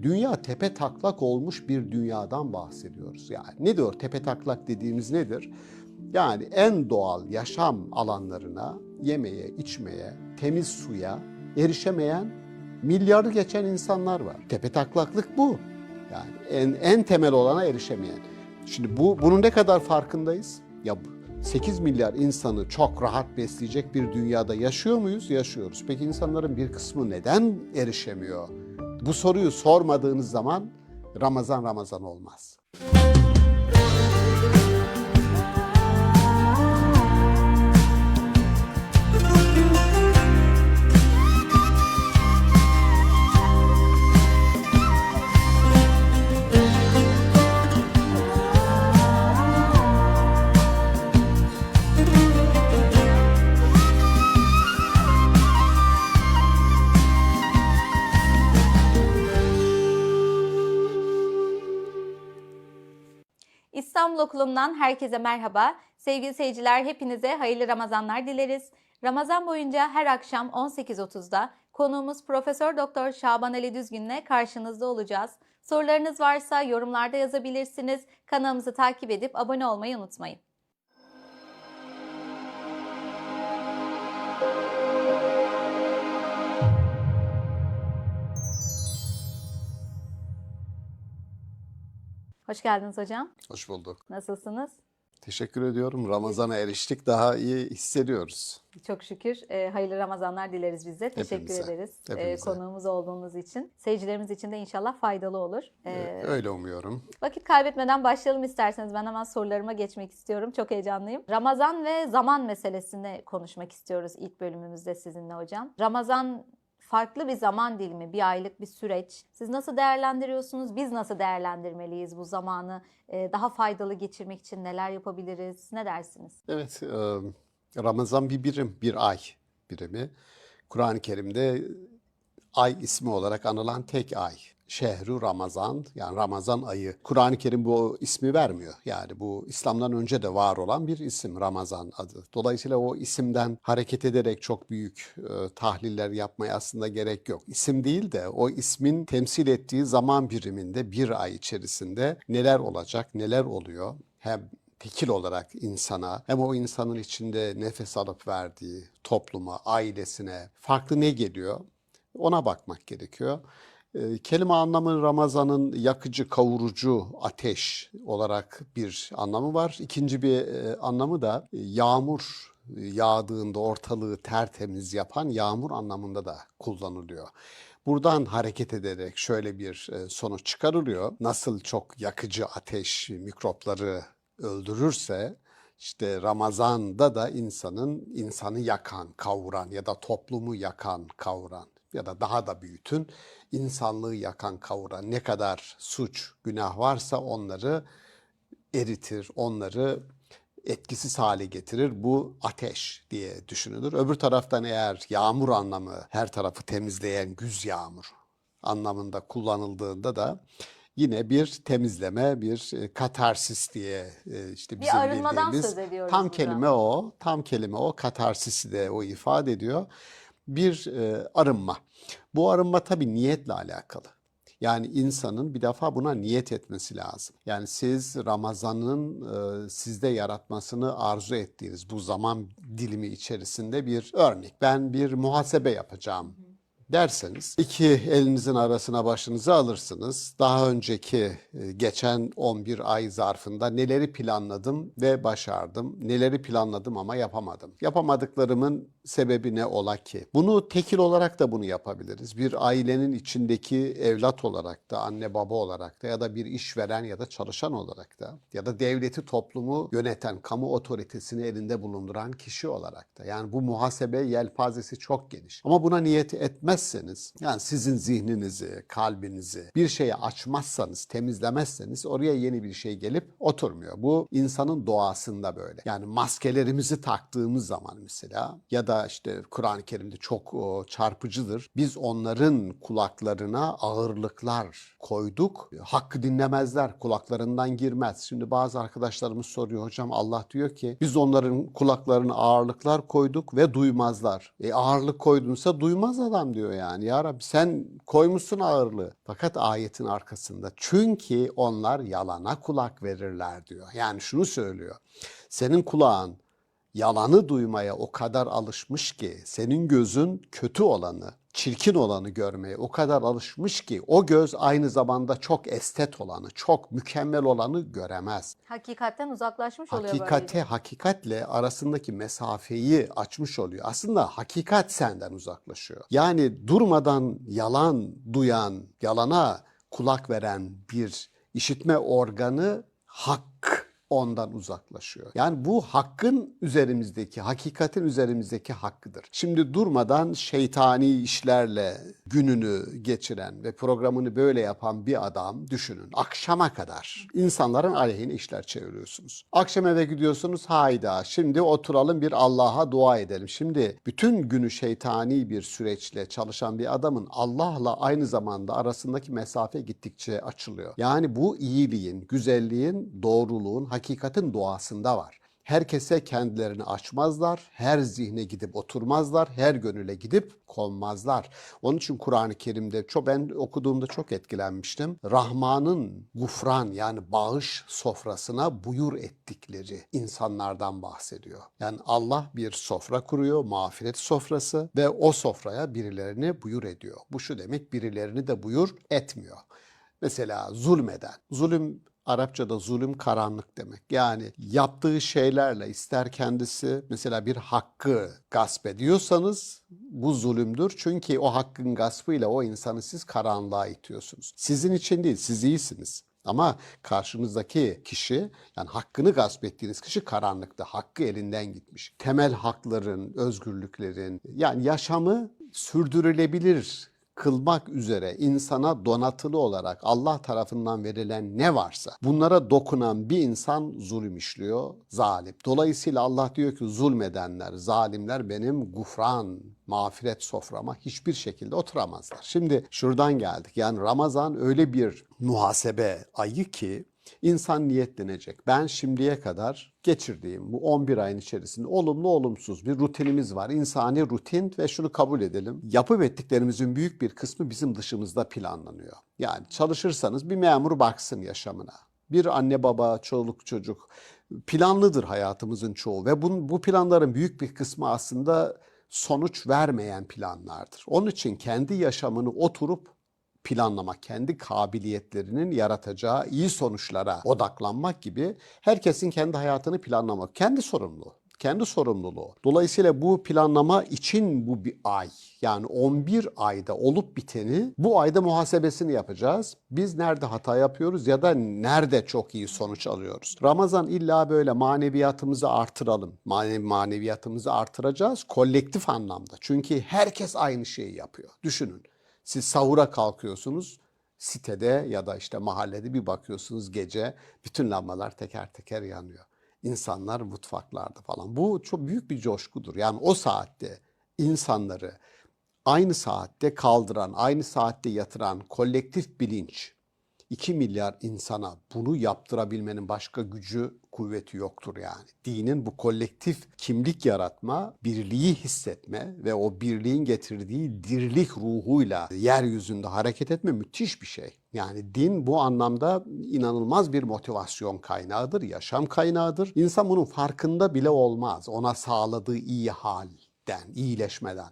Dünya tepe taklak olmuş bir dünyadan bahsediyoruz. Yani nedir o tepe taklak dediğimiz nedir? Yani en doğal yaşam alanlarına, yemeye, içmeye, temiz suya erişemeyen milyarı geçen insanlar var. Tepe taklaklık bu. Yani en temel olana erişemeyen. Şimdi bunun ne kadar farkındayız? Ya 8 milyar insanı çok rahat besleyecek bir dünyada yaşıyor muyuz? Yaşıyoruz. Peki insanların bir kısmı neden erişemiyor? Bu soruyu sormadığınız zaman Ramazan olmaz. İstanbul Okulu'ndan herkese merhaba. Sevgili seyirciler, hepinize hayırlı Ramazanlar dileriz. Ramazan boyunca her akşam 18.30'da konuğumuz Profesör Doktor Şaban Ali Düzgün'le karşınızda olacağız. Sorularınız varsa yorumlarda yazabilirsiniz. Kanalımızı takip edip abone olmayı unutmayın. Hoş geldiniz hocam. Hoş bulduk. Nasılsınız? Teşekkür ediyorum. Ramazan'a eriştik, daha iyi hissediyoruz. Çok şükür. Hayırlı Ramazanlar dileriz biz de. Teşekkür Hepimize, ederiz hepimize. konuğumuz olduğunuz için. Seyircilerimiz için de inşallah faydalı olur. Öyle umuyorum. Vakit kaybetmeden başlayalım isterseniz. Ben hemen sorularıma geçmek istiyorum. Çok heyecanlıyım. Ramazan ve zaman meselesini konuşmak istiyoruz ilk bölümümüzde sizinle hocam. Ramazan farklı bir zaman dilimi, bir aylık bir süreç. Siz nasıl değerlendiriyorsunuz? Biz nasıl değerlendirmeliyiz bu zamanı? Daha faydalı geçirmek için neler yapabiliriz? Ne dersiniz? Evet, Ramazan bir birim, bir ay birimi. Kur'an-ı Kerim'de ay ismi olarak anılan tek ay. Şehru Ramazan, yani Ramazan ayı. Kur'an-ı Kerim bu ismi vermiyor. Yani bu İslam'dan önce de var olan bir isim, Ramazan adı. Dolayısıyla o isimden hareket ederek çok büyük tahliller yapmaya aslında gerek yok. İsim değil de o ismin temsil ettiği zaman biriminde bir ay içerisinde neler olacak, neler oluyor? Hem tekil olarak insana, hem o insanın içinde nefes alıp verdiği topluma, ailesine farklı ne geliyor? Ona bakmak gerekiyor. Kelime anlamı Ramazan'ın yakıcı, kavurucu, ateş olarak bir anlamı var. İkinci bir anlamı da yağmur yağdığında ortalığı tertemiz yapan yağmur anlamında da kullanılıyor. Buradan hareket ederek şöyle bir sonuç çıkarılıyor. Nasıl çok yakıcı ateş mikropları öldürürse, İşte Ramazan'da da insanı yakan, kavuran ya da toplumu yakan, kavuran ya da daha da büyütün, insanlığı yakan, kavuran ne kadar suç, günah varsa onları eritir, onları etkisiz hale getirir. Bu ateş diye düşünülür. Öbür taraftan eğer yağmur anlamı, her tarafı temizleyen güz yağmur anlamında kullanıldığında da yine bir temizleme, bir katarsis diye işte bizim Bir arınmadan bildiğimiz söz ediyoruz tam burada. kelime o, katarsisi de o ifade ediyor. Bir arınma. Bu arınma tabii niyetle alakalı. Yani insanın bir defa buna niyet etmesi lazım. Yani siz Ramazan'ın sizde yaratmasını arzu ettiğiniz bu zaman dilimi içerisinde bir örnek. Ben bir muhasebe yapacağım derseniz iki elinizin arasına başınızı alırsınız. Daha önceki geçen 11 ay zarfında neleri planladım ve başardım, neleri planladım ama yapamadım. Yapamadıklarımın sebebi ne ola ki? Bunu tekil olarak da bunu yapabiliriz. Bir ailenin içindeki evlat olarak da, anne baba olarak da ya da bir işveren ya da çalışan olarak da ya da devleti, toplumu yöneten, kamu otoritesini elinde bulunduran kişi olarak da. Yani bu muhasebe yelpazesi çok geniş. Ama buna niyet etmezseniz, yani sizin zihninizi, kalbinizi bir şeye açmazsanız, temizlemezseniz oraya yeni bir şey gelip oturmuyor. Bu insanın doğasında böyle. Yani maskelerimizi taktığımız zaman mesela ya da işte Kur'an-ı Kerim'de çok çarpıcıdır. Biz onların kulaklarına ağırlıklar koyduk. Hakkı dinlemezler, kulaklarından girmez. Şimdi bazı arkadaşlarımız soruyor, hocam Allah diyor ki biz onların kulaklarına ağırlıklar koyduk ve duymazlar. Ağırlık koydunsa duymaz adam diyor diyor yani. Ya Rabbi sen koymuşsun ağırlığı. Fakat ayetin arkasında çünkü onlar yalana kulak verirler diyor. Yani şunu söylüyor. Senin kulağın yalanı duymaya o kadar alışmış ki, senin gözün kötü olanı, çirkin olanı görmeye o kadar alışmış ki, o göz aynı zamanda çok estet olanı, çok mükemmel olanı göremez. Hakikatten uzaklaşmış oluyor böylece. Hakikatle arasındaki mesafeyi açmış oluyor. Aslında hakikat senden uzaklaşıyor. Yani durmadan yalan duyan, yalana kulak veren bir işitme organı hak ondan uzaklaşıyor. Yani bu hakkın üzerimizdeki, hakikatin üzerimizdeki hakkıdır. Şimdi durmadan şeytani işlerle gününü geçiren ve programını böyle yapan bir adam düşünün. Akşama kadar insanların aleyhine işler çeviriyorsunuz. Akşam eve gidiyorsunuz, hayda şimdi oturalım bir Allah'a dua edelim. Şimdi bütün günü şeytani bir süreçle çalışan bir adamın Allah'la aynı zamanda arasındaki mesafe gittikçe açılıyor. Yani bu iyiliğin, güzelliğin, doğruluğun, hakikatin doğasında var. Herkese kendilerini açmazlar, her zihne gidip oturmazlar, her gönüle gidip konmazlar. Onun için Kur'an-ı Kerim'de ben okuduğumda çok etkilenmiştim. Rahman'ın gufran yani bağış sofrasına buyur ettikleri insanlardan bahsediyor. Yani Allah bir sofra kuruyor, mağfiret sofrası ve o sofraya birilerini buyur ediyor. Bu şu demek, birilerini de buyur etmiyor. Mesela zulmeden, Arapçada zulüm karanlık demek. Yani yaptığı şeylerle ister kendisi mesela bir hakkı gasp ediyorsanız bu zulümdür. Çünkü o hakkın gaspıyla o insanı siz karanlığa itiyorsunuz. Sizin için değil, siz iyisiniz. Ama karşınızdaki kişi yani hakkını gasp ettiğiniz kişi karanlıkta. Hakkı elinden gitmiş. Temel hakların, özgürlüklerin yani yaşamı sürdürülebilir kılmak üzere insana donatılı olarak Allah tarafından verilen ne varsa bunlara dokunan bir insan zulüm işliyor, zalim. Dolayısıyla Allah diyor ki zulmedenler, zalimler benim gufran, mağfiret soframa hiçbir şekilde oturamazlar. Şimdi şuradan geldik. Yani Ramazan öyle bir muhasebe ayı ki İnsan niyetlenecek. Ben şimdiye kadar geçirdiğim bu 11 ayın içerisinde olumlu olumsuz bir rutinimiz var. İnsani rutin ve şunu kabul edelim. Yapıp ettiklerimizin büyük bir kısmı bizim dışımızda planlanıyor. Yani çalışırsanız bir memur baksın yaşamına. Bir anne baba, çoluk çocuk planlıdır hayatımızın çoğu ve bu planların büyük bir kısmı aslında sonuç vermeyen planlardır. Onun için kendi yaşamını oturup planlamak, kendi kabiliyetlerinin yaratacağı iyi sonuçlara odaklanmak gibi herkesin kendi hayatını planlamak, kendi sorumluluğu. Dolayısıyla bu planlama için bu bir ay, yani 11 ayda olup biteni bu ayda muhasebesini yapacağız. Biz nerede hata yapıyoruz ya da nerede çok iyi sonuç alıyoruz? Ramazan illa böyle maneviyatımızı artıralım. Maneviyatımızı artıracağız kolektif anlamda. Çünkü herkes aynı şeyi yapıyor. Düşünün. Siz sahura kalkıyorsunuz, sitede ya da işte mahallede bir bakıyorsunuz gece bütün lambalar teker teker yanıyor. İnsanlar mutfaklarda falan. Bu çok büyük bir coşkudur. Yani o saatte insanları aynı saatte kaldıran, aynı saatte yatıran kolektif bilinç 2 milyar insana bunu yaptırabilmenin başka gücü, kuvveti yoktur yani. Dinin bu kolektif kimlik yaratma, birliği hissetme ve o birliğin getirdiği dirlik ruhuyla yeryüzünde hareket etme müthiş bir şey. Yani din bu anlamda inanılmaz bir motivasyon kaynağıdır, yaşam kaynağıdır. İnsan bunun farkında bile olmaz. Ona sağladığı iyi halden, iyileşmeden.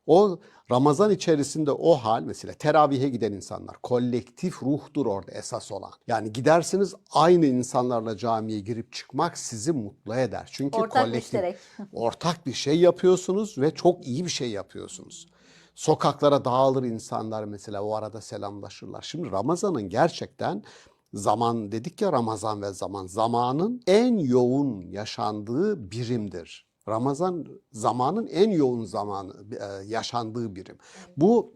O Ramazan içerisinde o hal mesela teravihe giden insanlar kolektif ruhtur orada esas olan. Yani gidersiniz aynı insanlarla camiye girip çıkmak sizi mutlu eder. Çünkü Ortak kolektif müşterek. ortak bir şey yapıyorsunuz ve çok iyi bir şey yapıyorsunuz. Sokaklara dağılır insanlar mesela o arada selamlaşırlar. Şimdi Ramazan'ın gerçekten zaman dedik ya Ramazan ve zamanın en yoğun yaşandığı birimdir. Ramazan zamanın en yoğun zamanı yaşandığı birim. Bu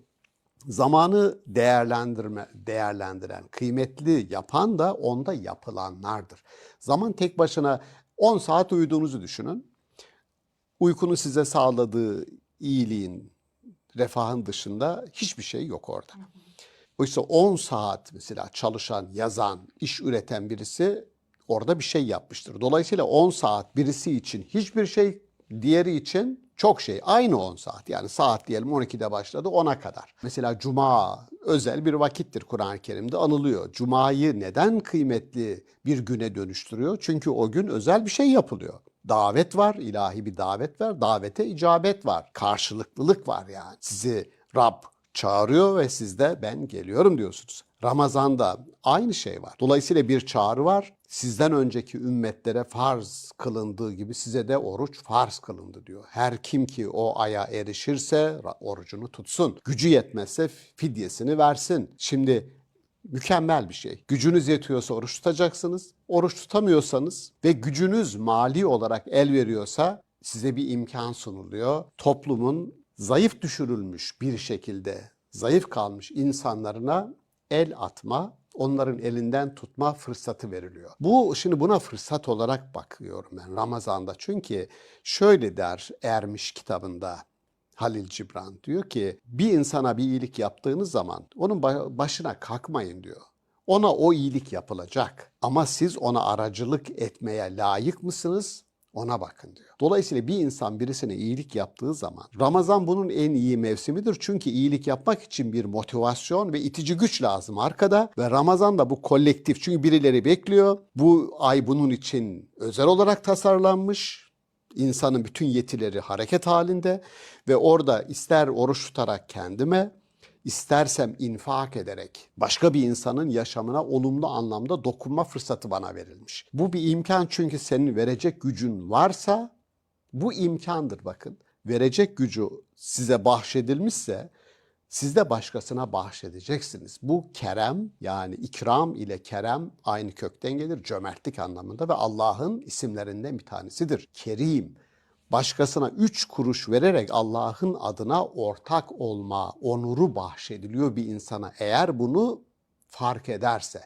zamanı değerlendiren, kıymetli yapan da onda yapılanlardır. Zaman tek başına 10 saat uyuduğunuzu düşünün. Uykunun size sağladığı iyiliğin, refahın dışında hiçbir şey yok orada. Oysa 10 saat mesela çalışan, yazan, iş üreten birisi orada bir şey yapmıştır. Dolayısıyla 10 saat birisi için hiçbir şey, diğeri için çok şey. Aynı 10 saat. Yani saat diyelim 12'de başladı 10'a kadar. Mesela cuma özel bir vakittir, Kur'an-ı Kerim'de anılıyor. Cuma'yı neden kıymetli bir güne dönüştürüyor? Çünkü o gün özel bir şey yapılıyor. Davet var, ilahi bir davet var. Davete icabet var. Karşılıklılık var yani. Sizi Rab çağırıyor ve siz de ben geliyorum diyorsunuz. Ramazan'da aynı şey var. Dolayısıyla bir çağrı var. Sizden önceki ümmetlere farz kılındığı gibi size de oruç farz kılındı diyor. Her kim ki o aya erişirse orucunu tutsun. Gücü yetmezse fidyesini versin. Şimdi mükemmel bir şey. Gücünüz yetiyorsa oruç tutacaksınız. Oruç tutamıyorsanız ve gücünüz mali olarak el veriyorsa size bir imkan sunuluyor. Toplumun zayıf düşürülmüş bir şekilde zayıf kalmış insanlarına el atma, onların elinden tutma fırsatı veriliyor. Şimdi buna fırsat olarak bakıyorum ben Ramazan'da. Çünkü şöyle der Ermiş kitabında Halil Cibran, diyor ki bir insana bir iyilik yaptığınız zaman onun başına kalkmayın diyor. Ona o iyilik yapılacak ama siz ona aracılık etmeye layık mısınız? Ona bakın diyor. Dolayısıyla bir insan birisine iyilik yaptığı zaman Ramazan bunun en iyi mevsimidir. Çünkü iyilik yapmak için bir motivasyon ve itici güç lazım arkada ve Ramazan da bu kolektif. Çünkü birileri bekliyor. Bu ay bunun için özel olarak tasarlanmış. İnsanın bütün yetileri hareket halinde ve orada ister oruç tutarak kendime, istersem infak ederek başka bir insanın yaşamına olumlu anlamda dokunma fırsatı bana verilmiş. Bu bir imkan, çünkü senin verecek gücün varsa bu imkandır bakın. Verecek gücü size bahşedilmişse siz de başkasına bahşedeceksiniz. Bu kerem, yani ikram ile kerem aynı kökten gelir, cömertlik anlamında ve Allah'ın isimlerinden bir tanesidir. Kerim. Başkasına 3 kuruş vererek Allah'ın adına ortak olma onuru bahşediliyor bir insana, eğer bunu fark ederse.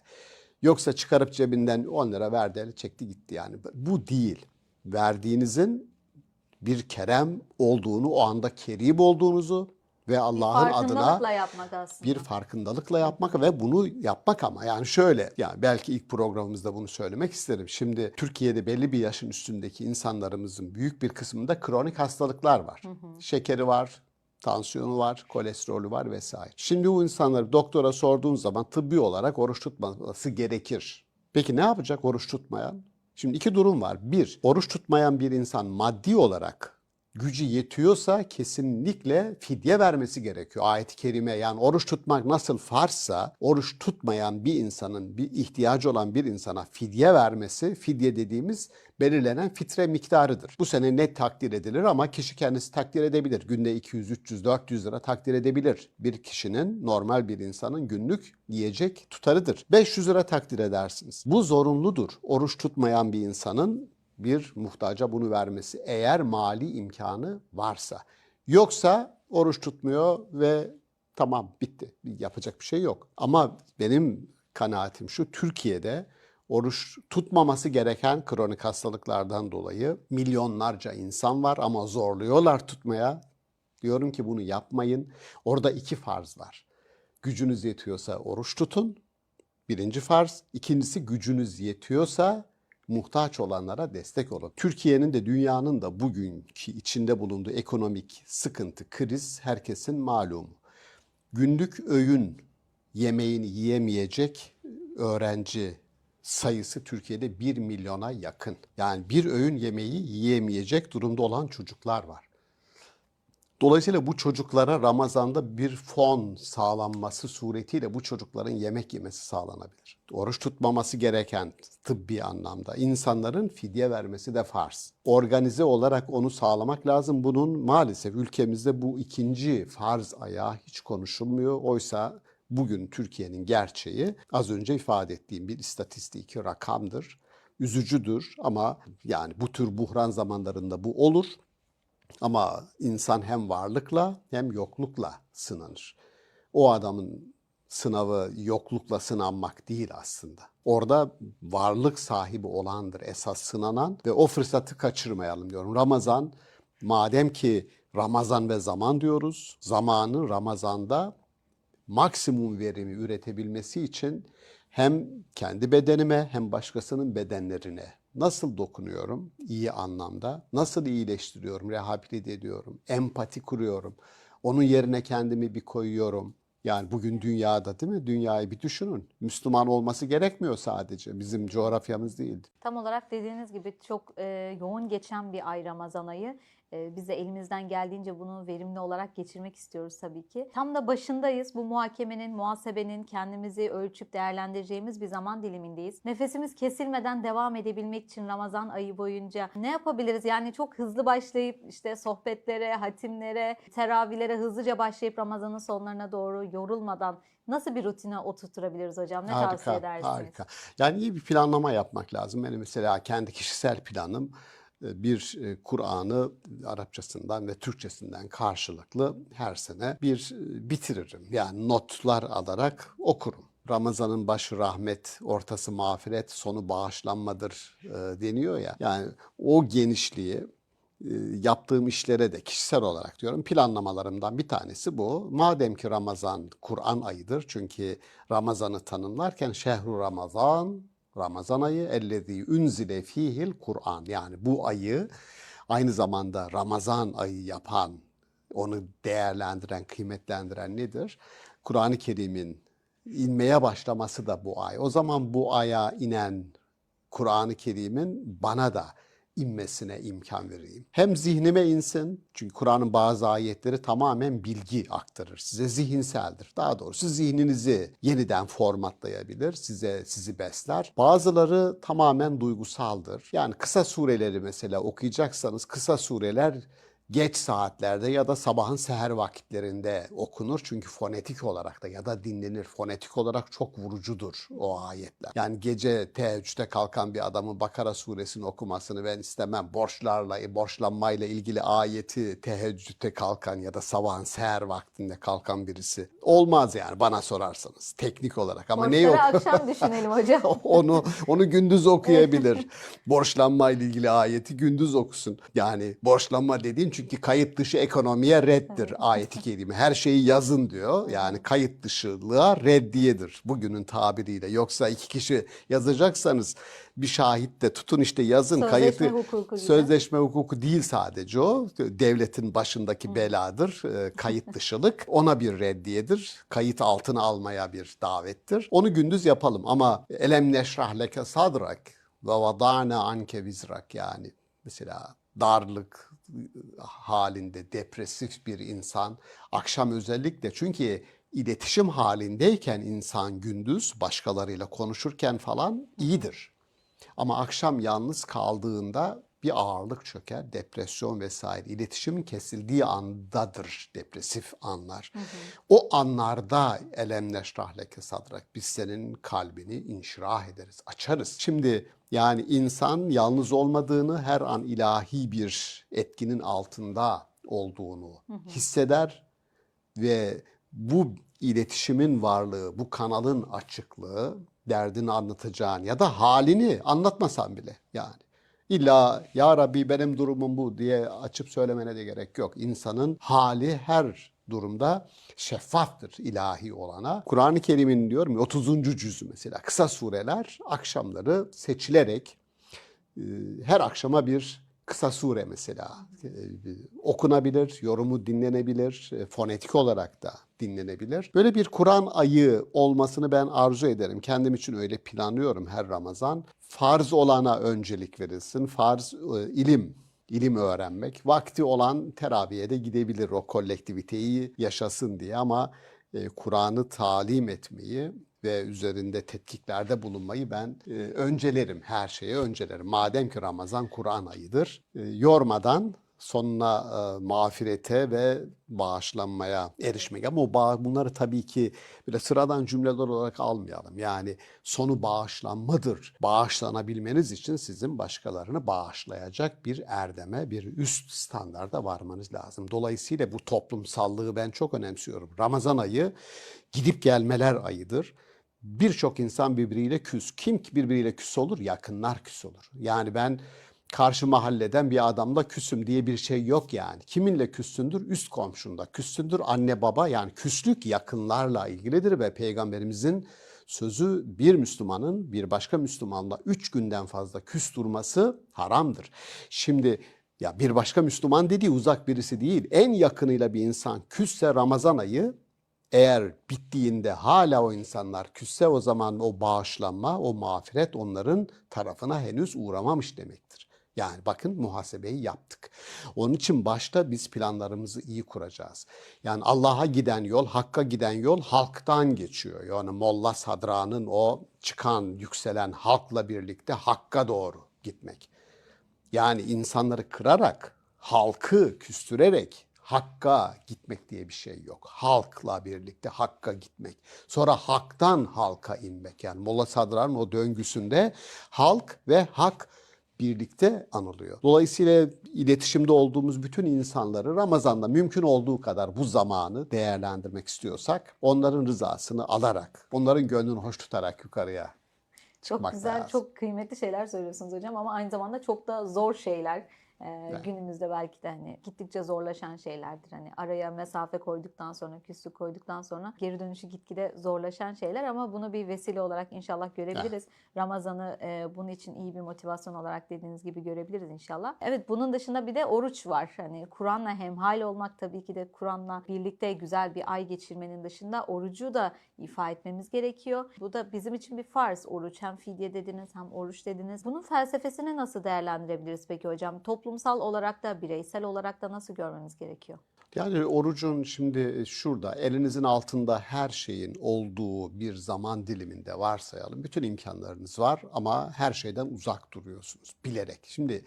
Yoksa çıkarıp cebinden 10 lira verdi, çekti gitti yani. Bu değil. Verdiğinizin bir kerem olduğunu, o anda kerim olduğunuzu ve Allah'ın adına Farkındalıkla yapmak aslında. bir farkındalıkla yapmak ve bunu yapmak, ama yani şöyle, yani belki ilk programımızda bunu söylemek isterim. Şimdi Türkiye'de belli bir yaşın üstündeki insanlarımızın büyük bir kısmında kronik hastalıklar var. Şekeri var, tansiyonu var, kolesterolü var vesaire. Şimdi bu insanları doktora sorduğun zaman tıbbi olarak oruç tutması gerekir. Peki ne yapacak oruç tutmayan? Şimdi iki durum var. Bir, oruç tutmayan bir insan maddi olarak gücü yetiyorsa kesinlikle fidye vermesi gerekiyor. Ayet-i kerime, yani oruç tutmak nasıl farzsa oruç tutmayan bir insanın, bir ihtiyacı olan bir insana fidye vermesi, fidye dediğimiz belirlenen fitre miktarıdır. Bu sene net takdir edilir ama kişi kendisi takdir edebilir. Günde 200, 300, 400 lira takdir edebilir. Bir kişinin, normal bir insanın günlük yiyecek tutarıdır. 500 lira takdir edersiniz. Bu zorunludur. Oruç tutmayan bir insanın bir muhtaca bunu vermesi, eğer mali imkanı varsa. Yoksa oruç tutmuyor ve tamam, bitti. Yapacak bir şey yok. Ama benim kanaatim şu: Türkiye'de oruç tutmaması gereken kronik hastalıklardan dolayı milyonlarca insan var ama zorluyorlar tutmaya. Diyorum ki bunu yapmayın. Orada iki farz var. Gücünüz yetiyorsa oruç tutun. Birinci farz. İkincisi, gücünüz yetiyorsa muhtaç olanlara destek olun. Türkiye'nin de dünyanın da bugünkü içinde bulunduğu ekonomik sıkıntı, kriz herkesin malumu. Günlük öğün yemeğini yiyemeyecek öğrenci sayısı Türkiye'de 1 milyona yakın. Yani bir öğün yemeği yiyemeyecek durumda olan çocuklar var. Dolayısıyla bu çocuklara Ramazan'da bir fon sağlanması suretiyle bu çocukların yemek yemesi sağlanabilir. Oruç tutmaması gereken tıbbi anlamda insanların fidye vermesi de farz. Organize olarak onu sağlamak lazım. Bunun maalesef ülkemizde bu ikinci farz ayağı hiç konuşulmuyor. Oysa bugün Türkiye'nin gerçeği az önce ifade ettiğim bir istatistik rakamdır. Üzücüdür ama yani bu tür buhran zamanlarında bu olur. Ama insan hem varlıkla hem yoklukla sınanır. O adamın sınavı yoklukla sınanmak değil aslında. Orada varlık sahibi olandır esas sınanan ve o fırsatı kaçırmayalım diyorum. Ramazan, madem ki Ramazan ve zaman diyoruz, zamanın Ramazan'da maksimum verimi üretebilmesi için hem kendi bedenime hem başkasının bedenlerine nasıl dokunuyorum iyi anlamda, nasıl iyileştiriyorum, rehabilite ediyorum, empati kuruyorum, onun yerine kendimi bir koyuyorum. Yani bugün dünyada değil mi? Dünyayı bir düşünün. Müslüman olması gerekmiyor sadece. Bizim coğrafyamız değil. Tam olarak dediğiniz gibi çok yoğun geçen bir ay Ramazan ayı. Biz de elimizden geldiğince bunu verimli olarak geçirmek istiyoruz tabii ki. Tam da başındayız. Bu muhakemenin, muhasebenin kendimizi ölçüp değerlendireceğimiz bir zaman dilimindeyiz. Nefesimiz kesilmeden devam edebilmek için Ramazan ayı boyunca ne yapabiliriz? Yani çok hızlı başlayıp işte sohbetlere, hatimlere, teravihlere hızlıca başlayıp Ramazan'ın sonlarına doğru yorulmadan nasıl bir rutine oturtturabiliriz hocam? Ne tavsiye Harika, edersiniz? harika. Yani iyi bir planlama yapmak lazım. Benim mesela kendi kişisel planım bir Kur'an'ı Arapçasından ve Türkçesinden karşılıklı her sene bir bitiririm. Yani notlar alarak okurum. Ramazanın başı rahmet, ortası mağfiret, sonu bağışlanmadır deniyor ya. Yani o genişliği yaptığım işlere de kişisel olarak diyorum planlamalarımdan bir tanesi bu. Madem ki Ramazan Kur'an ayıdır çünkü Ramazan'ı tanımlarken şehru Ramazan, Ramazan ayı ellezî unzile fîhil Kur'an, yani bu ayı aynı zamanda Ramazan ayı yapan, onu değerlendiren, kıymetlendiren nedir? Kur'an-ı Kerim'in inmeye başlaması da bu ay. O zaman bu aya inen Kur'an-ı Kerim'in bana da inmesine imkan vereyim. Hem zihnime insin, çünkü Kur'an'ın bazı ayetleri tamamen bilgi aktarır. Size zihinseldir. Daha doğrusu zihninizi yeniden formatlayabilir, sizi besler. Bazıları tamamen duygusaldır. Yani kısa sureleri mesela okuyacaksanız kısa sureler geç saatlerde ya da sabahın seher vakitlerinde okunur. Çünkü fonetik olarak da ya da dinlenir. Fonetik olarak çok vurucudur o ayetler. Yani gece teheccüde kalkan bir adamın Bakara suresini okumasını ben istemem. Borçlanmayla ilgili ayeti teheccüde kalkan ya da sabahın seher vaktinde kalkan birisi olmaz yani bana sorarsanız teknik olarak. Ama ne Borçları yok? akşam düşünelim hocam. Onu gündüz okuyabilir. Borçlanma ile ilgili ayeti gündüz okusun. Yani borçlanma dediğin çünkü kayıt dışı ekonomiye reddir ayeti kerime. Her şeyi yazın diyor. Yani kayıt dışılığa reddiyedir bugünün tabiriyle. Yoksa iki kişi yazacaksanız bir şahit de tutun işte yazın Sözleşme kayıtı. hukuku gibi. Sözleşme hukuku değil sadece o. Devletin başındaki beladır. Kayıt dışılık. Ona bir reddiyedir. Kayıt altına almaya bir davettir. Onu gündüz yapalım ama elem neşrah leke sadrak ve vada'na anke vizrak, yani mesela darlık halinde depresif bir insan akşam özellikle, çünkü iletişim halindeyken insan gündüz başkalarıyla konuşurken falan iyidir. Ama akşam yalnız kaldığında bir ağırlık çöker, depresyon vesaire. İletişimin kesildiği andadır depresif anlar. O anlarda elem neşrah leke sadrak, biz senin kalbini inşirah ederiz, açarız. Şimdi yani insan yalnız olmadığını, her an ilahi bir etkinin altında olduğunu hisseder ve bu iletişimin varlığı, bu kanalın açıklığı, derdini anlatacağın ya da halini anlatmasan bile yani. İlla ya Rabbi benim durumum bu diye açıp söylemene de gerek yok. İnsanın hali her durumda şeffaftır ilahi olana. Kur'an-ı Kerim'in diyorum ya 30. cüzü mesela kısa sureler akşamları seçilerek her akşama bir kısa sure mesela okunabilir, yorumu dinlenebilir, fonetik olarak da dinlenebilir. Böyle bir Kur'an ayı olmasını ben arzu ederim. Kendim için öyle planlıyorum her Ramazan. Farz olana öncelik verilsin. Farz ilim öğrenmek. Vakti olan teraviye de gidebilir o kolektiviteyi yaşasın diye ama Kur'an'ı talim etmeyi ve üzerinde tetkiklerde bulunmayı ben öncelerim, her şeye öncelerim. Madem ki Ramazan Kur'an ayıdır, yormadan sonuna mağfirete ve bağışlanmaya erişmek. Ama bunları tabii ki böyle sıradan cümleler olarak almayalım. Yani sonu bağışlanmadır. Bağışlanabilmeniz için sizin başkalarını bağışlayacak bir erdeme, bir üst standarda varmanız lazım. Dolayısıyla bu toplumsallığı ben çok önemsiyorum. Ramazan ayı gidip gelmeler ayıdır. Birçok insan birbiriyle küs. Kim birbiriyle küs olur? Yakınlar küs olur. Yani ben karşı mahalleden bir adamla küsüm diye bir şey yok yani. Kiminle küssündür? Üst komşunda küssündür. Anne baba, yani küslük yakınlarla ilgilidir ve Peygamberimizin Sözü bir Müslümanın bir başka Müslümanla 3 günden fazla küs durması haramdır. Şimdi ya bir başka Müslüman dediği uzak birisi değil. En yakınıyla bir insan küsse Ramazan ayı eğer bittiğinde hala o insanlar küsse o zaman o bağışlanma, o mağfiret onların tarafına henüz uğramamış demektir. Yani bakın muhasebeyi yaptık. Onun için başta biz planlarımızı iyi kuracağız. Yani Allah'a giden yol, Hakk'a giden yol halktan geçiyor. Yani Molla Sadra'nın o çıkan, yükselen halkla birlikte Hakk'a doğru gitmek. Yani insanları kırarak, halkı küstürerek Hakk'a gitmek diye bir şey yok. Halkla birlikte Hakk'a gitmek. Sonra halktan halka inmek. Yani Molla Sadra'nın o döngüsünde halk ve hak birlikte anılıyor. Dolayısıyla iletişimde olduğumuz bütün insanları Ramazan'da mümkün olduğu kadar bu zamanı değerlendirmek istiyorsak onların rızasını alarak, onların gönlünü hoş tutarak yukarıya Çok çıkmak güzel, lazım. çok kıymetli şeyler söylüyorsunuz hocam ama aynı zamanda çok da zor şeyler. Evet. Günümüzde belki de hani gittikçe zorlaşan şeylerdir. Hani araya mesafe koyduktan sonra, küslük koyduktan sonra geri dönüşü gitgide zorlaşan şeyler ama bunu bir vesile olarak inşallah görebiliriz. Ramazan'ı bunun için iyi bir motivasyon olarak dediğiniz gibi görebiliriz inşallah. Evet, bunun dışında bir de oruç var. Hani Kur'an'la hemhal olmak, tabii ki de Kur'an'la birlikte güzel bir ay geçirmenin dışında orucu da ifa etmemiz gerekiyor. Bu da bizim için bir farz. Oruç, hem fidye dediniz hem oruç dediniz. Bunun felsefesini nasıl değerlendirebiliriz peki hocam? Toplumsal olarak da, bireysel olarak da nasıl görmemiz gerekiyor? Yani orucun şimdi şurada elinizin altında her şeyin olduğu bir zaman diliminde varsayalım. Bütün imkanlarınız var ama her şeyden uzak duruyorsunuz bilerek. Şimdi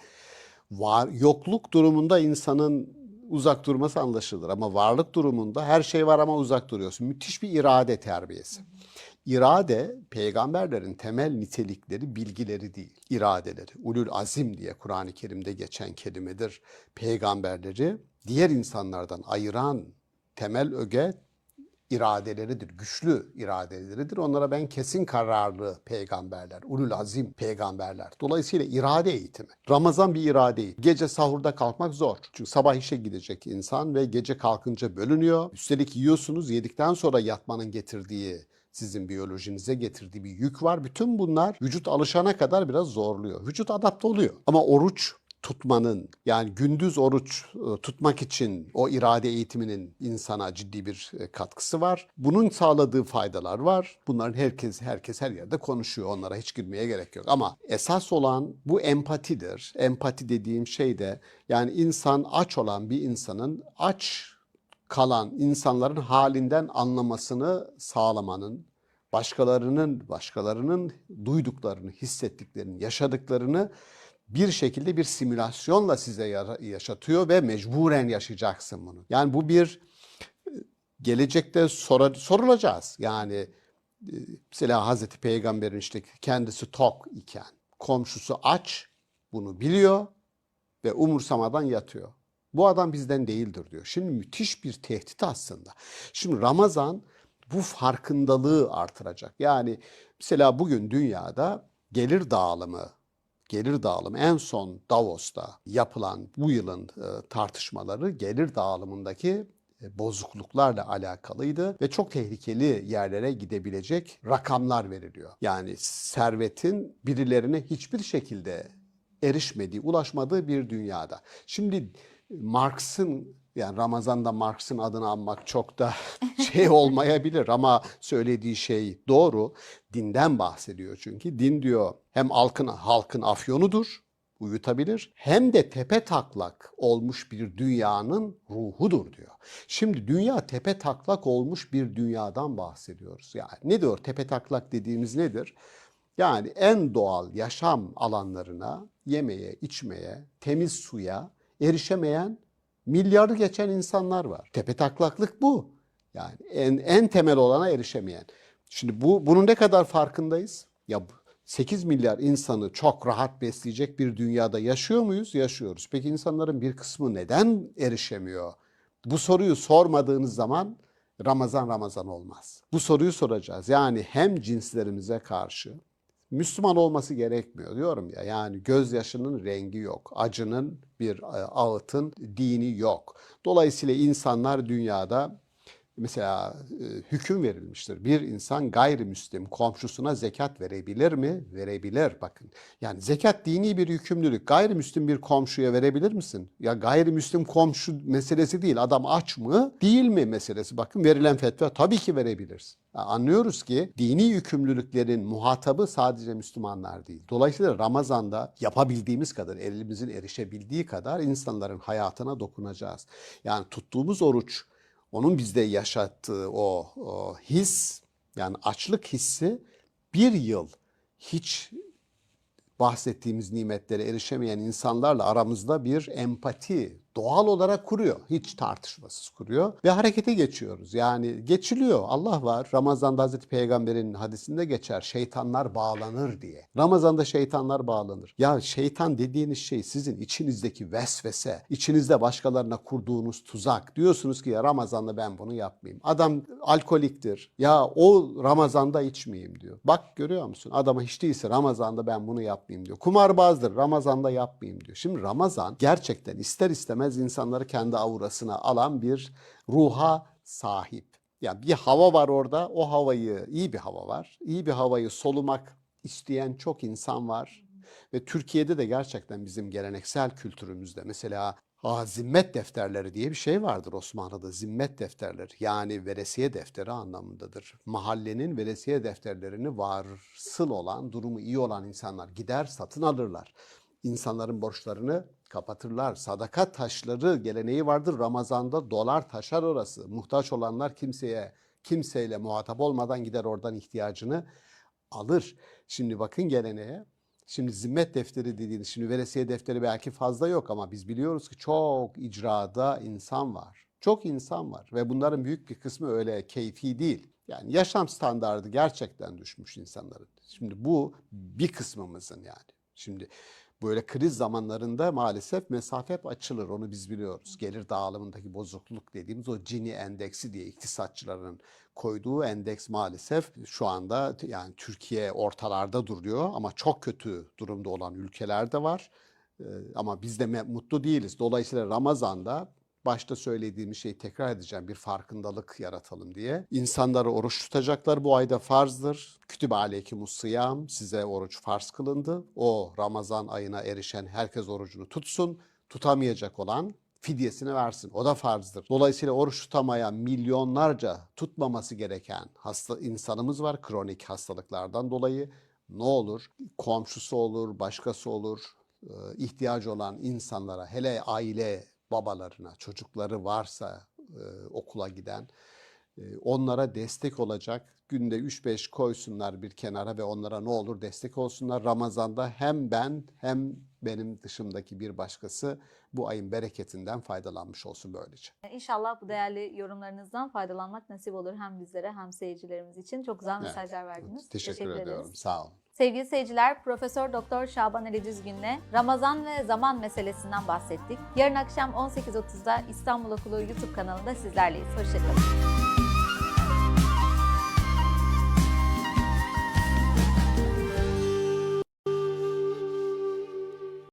yokluk durumunda insanın uzak durması anlaşılır ama varlık durumunda her şey var ama uzak duruyorsun. Müthiş bir irade terbiyesi. İrade peygamberlerin temel nitelikleri, bilgileri değil, iradeleri. Ulul azim diye Kur'an-ı Kerim'de geçen kelimedir. Peygamberleri diğer insanlardan ayıran temel öge iradeleridir, güçlü iradeleridir. Onlara ben kesin kararlı peygamberler, ulul azim peygamberler. Dolayısıyla irade eğitimi. Ramazan bir irade eğitimi. Gece sahurda kalkmak zor. Çünkü sabah işe gidecek insan ve gece kalkınca bölünüyor. Üstelik yiyorsunuz, yedikten sonra yatmanın getirdiği sizin biyolojinize getirdiği bir yük var. Bütün bunlar vücut alışana kadar biraz zorluyor. Vücut adapte oluyor. Ama oruç tutmanın yani gündüz oruç tutmak için o irade eğitiminin insana ciddi bir katkısı var. Bunun sağladığı faydalar var. Bunların herkes her yerde konuşuyor. Onlara hiç girmeye gerek yok. Ama esas olan bu empatidir. Empati dediğim şey de yani insan aç olan bir insanın aç kalan insanların halinden anlamasını sağlamanın, başkalarının duyduklarını, hissettiklerini, yaşadıklarını bir şekilde bir simülasyonla size yaşatıyor ve mecburen yaşayacaksın bunu. Yani bu bir gelecekte sorulacağız. Yani mesela Hazreti Peygamber'in işte kendisi tok iken komşusu aç, bunu biliyor ve umursamadan yatıyor. Bu adam bizden değildir diyor. Şimdi müthiş bir tehdit aslında. Şimdi Ramazan bu farkındalığı artıracak. Yani mesela bugün dünyada gelir dağılımı en son Davos'ta yapılan bu yılın tartışmaları gelir dağılımındaki bozukluklarla alakalıydı ve çok tehlikeli yerlere gidebilecek rakamlar veriliyor. Yani servetin birilerine hiçbir şekilde erişmediği, ulaşmadığı bir dünyada. Şimdi Marx'ın yani Ramazan'da Marx'ın adını anmak çok da şey olmayabilir ama söylediği şey doğru. Dinden bahsediyor çünkü. Din diyor hem halkın afyonudur, uyutabilir hem de tepe taklak olmuş bir dünyanın ruhudur diyor. Şimdi dünya tepe taklak olmuş bir dünyadan bahsediyoruz. Yani ne diyor tepe taklak dediğimiz nedir? Yani en doğal yaşam alanlarına, yemeye, içmeye, temiz suya erişemeyen milyarı geçen insanlar var. Tepetaklaklık bu. Yani en temel olana erişemeyen. Şimdi bunun ne kadar farkındayız? Ya 8 milyar insanı çok rahat besleyecek bir dünyada yaşıyor muyuz? Yaşıyoruz. Peki insanların bir kısmı neden erişemiyor? Bu soruyu sormadığınız zaman Ramazan olmaz. Bu soruyu soracağız. Yani hem cinslerimize karşı Müslüman olması gerekmiyor diyorum ya. Yani gözyaşının rengi yok. Acının bir ağıtın dini yok. Dolayısıyla insanlar dünyada Mesela hüküm verilmiştir. Bir insan gayrimüslim komşusuna zekat verebilir mi? Verebilir bakın. Yani zekat dini bir yükümlülük. Gayrimüslim bir komşuya verebilir misin? Ya gayrimüslim komşu meselesi değil. Adam aç mı? Değil mi meselesi. Bakın verilen fetva tabii ki verebilirsin. Yani anlıyoruz ki dini yükümlülüklerin muhatabı sadece Müslümanlar değil. Dolayısıyla Ramazan'da yapabildiğimiz kadar, elimizin erişebildiği kadar insanların hayatına dokunacağız. Yani tuttuğumuz oruç, onun bizde yaşattığı o his, yani açlık hissi bir yıl hiç bahsettiğimiz nimetlere erişemeyen insanlarla aramızda bir empati doğal olarak kuruyor. Hiç tartışmasız kuruyor ve harekete geçiyoruz. Yani geçiliyor. Allah var. Ramazan'da Hazreti Peygamber'in hadisinde geçer. Şeytanlar bağlanır diye. Ramazan'da şeytanlar bağlanır. Ya şeytan dediğiniz şey sizin içinizdeki vesvese, içinizde başkalarına kurduğunuz tuzak. Diyorsunuz ki ya Ramazan'da ben bunu yapmayayım. Adam alkoliktir. Ya o Ramazan'da içmeyeyim diyor. Bak görüyor musun? Adama hiç değilse Ramazan'da ben bunu yapmayayım diyor. Kumarbazdır. Ramazan'da yapmayayım diyor. Şimdi Ramazan gerçekten ister istemez insanları kendi aurasına alan bir ruha sahip. Yani bir hava var orada. O havayı, iyi bir hava var. İyi bir havayı solumak isteyen çok insan var. Ve Türkiye'de de gerçekten bizim geleneksel kültürümüzde mesela zimmet defterleri diye bir şey vardır Osmanlı'da. Zimmet defterleri yani veresiye defteri anlamındadır. Mahallenin veresiye defterlerini varsıl olan, durumu iyi olan insanlar gider satın alırlar. İnsanların borçlarını kapatırlar. Sadaka taşları geleneği vardır. Ramazan'da dolar taşar orası. Muhtaç olanlar kimseyle muhatap olmadan gider oradan ihtiyacını alır. Şimdi bakın geleneğe. Şimdi zimmet defteri dediğiniz, şimdi veresiye defteri belki fazla yok ama biz biliyoruz ki çok icrada insan var. Çok insan var ve bunların büyük bir kısmı öyle keyfi değil. Yani yaşam standardı gerçekten düşmüş insanların. Şimdi bu bir kısmımızın yani. Şimdi böyle kriz zamanlarında maalesef mesafe hep açılır. Onu biz biliyoruz. Gelir dağılımındaki bozukluk dediğimiz o Gini endeksi diye iktisatçıların koyduğu endeks maalesef şu anda yani Türkiye ortalarda duruyor ama çok kötü durumda olan ülkeler de var. Ama biz de mutlu değiliz. Dolayısıyla Ramazan'da başta söylediğim şeyi tekrar edeceğim, bir farkındalık yaratalım diye. İnsanları oruç tutacaklar, bu ayda farzdır. Kütübe aleykimus sıyam, size oruç farz kılındı. O Ramazan ayına erişen herkes orucunu tutsun. Tutamayacak olan fidyesini versin. O da farzdır. Dolayısıyla oruç tutamayan milyonlarca tutmaması gereken insanımız var kronik hastalıklardan dolayı. Ne olur? Komşusu olur, başkası olur. İhtiyacı olan insanlara, hele aile babalarına, çocukları varsa okula giden, onlara destek olacak. Günde 3-5 koysunlar bir kenara ve onlara ne olur destek olsunlar. Ramazan'da hem ben hem benim dışımdaki bir başkası bu ayın bereketinden faydalanmış olsun böylece. İnşallah bu değerli yorumlarınızdan faydalanmak nasip olur hem bizlere hem seyircilerimiz için. Çok güzel mesajlar verdiniz. Teşekkür ediyorum. ederiz. Sağ olun. Sevgili seyirciler, Profesör Doktor Şaban Ali Düzgün'le Ramazan ve zaman meselesinden bahsettik. Yarın akşam 18.30'da İstanbul Okulu YouTube kanalında sizlerleyiz. Hoşçakalın.